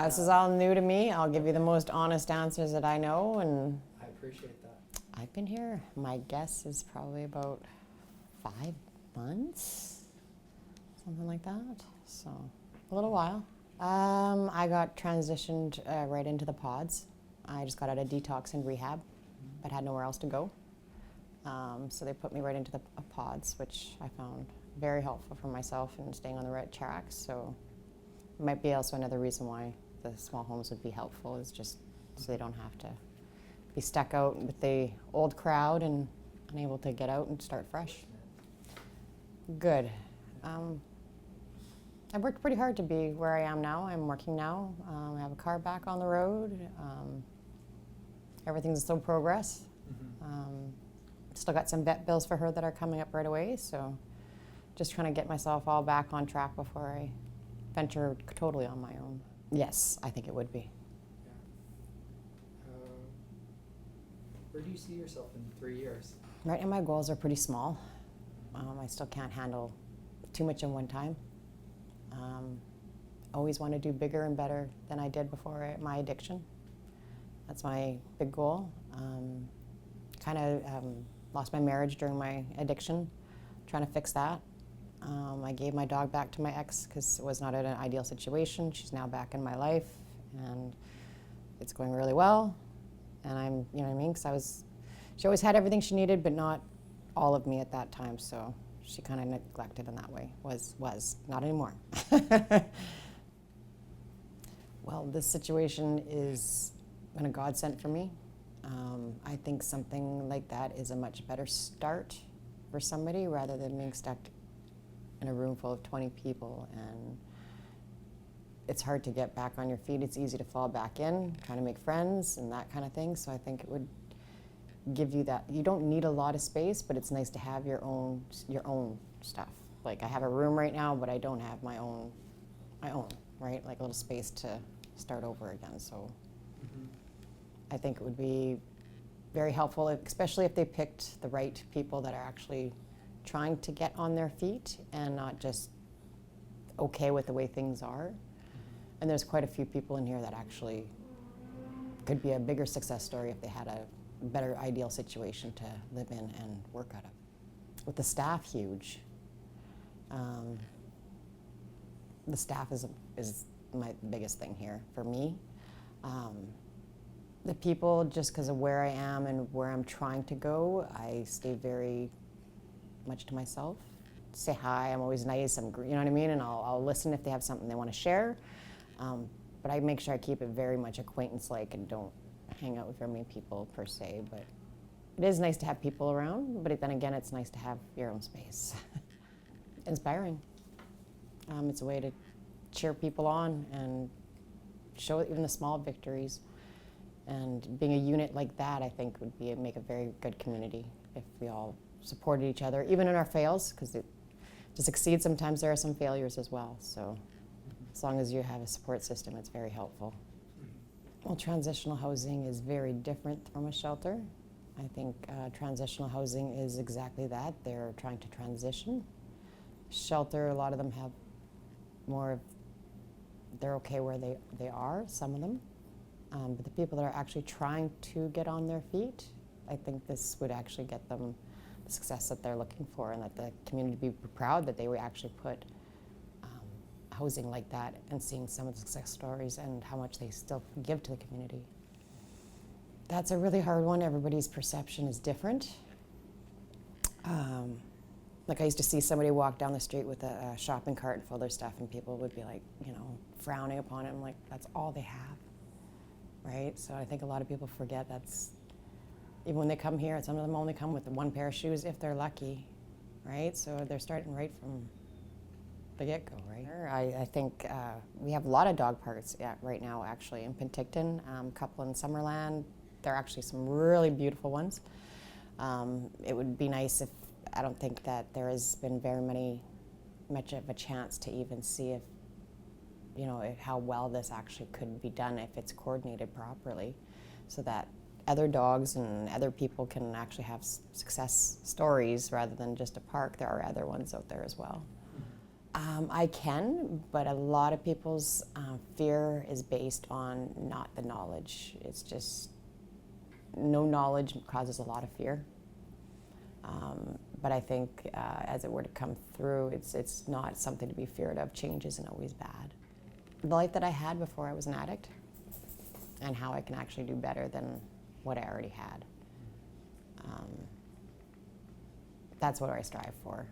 This is all new to me. I'll give you the most honest answers that I know, and I appreciate that. I've been here, my guess is probably about 5 months, something like that, so a little while. I got transitioned right into the pods. I just got out of detox and rehab, but had nowhere else to go. So they put me right into the pods, which I found very helpful for myself and staying on the right track. So it might be also another reason why the small homes would be helpful, is just so they don't have to be stuck out with the old crowd and unable to get out and start fresh. Good. I've worked pretty hard to be where I am now. I'm working now. I have a car back on the road. Everything's still progress. Still got some vet bills for her that are coming up right away, so just trying to get myself all back on track before I venture totally on my own. Yes, I think it would be. Yeah. Where do you see yourself in 3 years? Right now my goals are pretty small. I still can't handle too much in one time. Always want to do bigger and better than I did before my addiction. That's my big goal. Kind of lost my marriage during my addiction, trying to fix that. I gave my dog back to my ex because it was not an ideal situation. She's now back in my life, and it's going really well. And I'm, you know what I mean? Because she always had everything she needed, but not all of me at that time. So she kind of neglected in that way. Was not anymore. Well, this situation is been a godsend for me. I think something like that is a much better start for somebody rather than being stuck in a room full of 20 people, and it's hard to get back on your feet. It's easy to fall back in, trying to make friends and that kind of thing. So I think it would give you that. You don't need a lot of space, but it's nice to have your own stuff. Like I have a room right now, but I don't have my own, right? Like a little space to start over again. So I think it would be very helpful, especially if they picked the right people that are actually trying to get on their feet and not just okay with the way things are. And there's quite a few people in here that actually could be a bigger success story if they had a better ideal situation to live in and work out of. With the staff, huge. The staff is my biggest thing here for me. The people, just because of where I am and where I'm trying to go, I stay very much to myself. Say hi, I'm always nice, you know what I mean? And I'll listen if they have something they want to share. But I make sure I keep it very much acquaintance-like and don't hang out with very many people per se. But it is nice to have people around, but then again, it's nice to have your own space. Inspiring. It's a way to cheer people on and show even the small victories. And being a unit like that, I think, would make a very good community if we all supported each other, even in our fails, because to succeed, sometimes there are some failures as well. So as long as you have a support system, it's very helpful. Well, transitional housing is very different from a shelter. I think transitional housing is exactly that. They're trying to transition. Shelter, a lot of them have more of, they're okay where they are, some of them. But the people that are actually trying to get on their feet, I think this would actually get them the success that they're looking for, and that the community would be proud that they would actually put housing like that, and seeing some of the success stories and how much they still give to the community. That's a really hard one. Everybody's perception is different. Like I used to see somebody walk down the street with a shopping cart full of their stuff, and people would be like, frowning upon it. I'm like, that's all they have. Right? So I think a lot of people forget that's, even when they come here, some of them only come with one pair of shoes if they're lucky, right? So they're starting right from the get-go, right? I think we have a lot of dog parks right now, actually, in Penticton, a couple in Summerland. There are actually some really beautiful ones. It would be nice if, I don't think that there has been much of a chance to even see if, how well this actually could be done if it's coordinated properly, so that other dogs and other people can actually have success stories rather than just a park. There are other ones out there as well. I can, but a lot of people's fear is based on not the knowledge. It's just no knowledge causes a lot of fear. But I think as it were to come through, it's not something to be feared of. Change isn't always bad. The life that I had before I was an addict, and how I can actually do better than what I already had. That's what I strive for.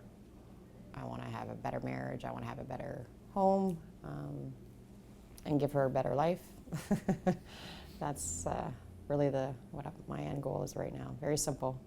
I want to have a better marriage. I want to have a better home, and give her a better life. That's really what my end goal is right now. Very simple.